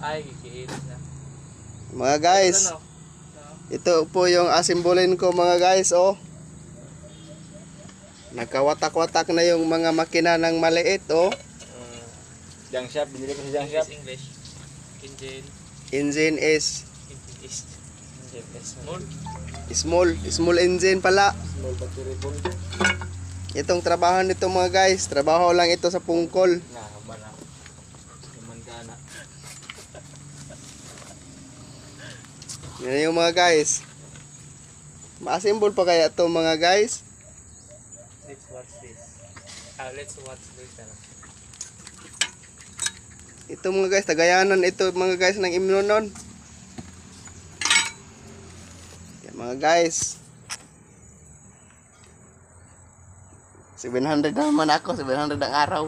Ay, kikiilit na. Mga guys, Ano? ito po yung asimbolin ko mga guys, oh. Nagkawatak-watak na yung mga makina ng maliit, oh. Junk shop, binili ko sa junk shop. English. Engine. Engine is Engine is. Small. small engine pala. Small battery full. Itong trabaho nito mga guys, trabaho lang ito sa pungkol. Nah, bana. Naman ka na. Yan yung mga guys. Ma-assemble pa kaya to mga guys? Let's watch this. Let's watch this. Ito mga guys, tagayanan ito mga guys ng Imnonon. Yan mga guys. 700 naman ako, 700 ang araw.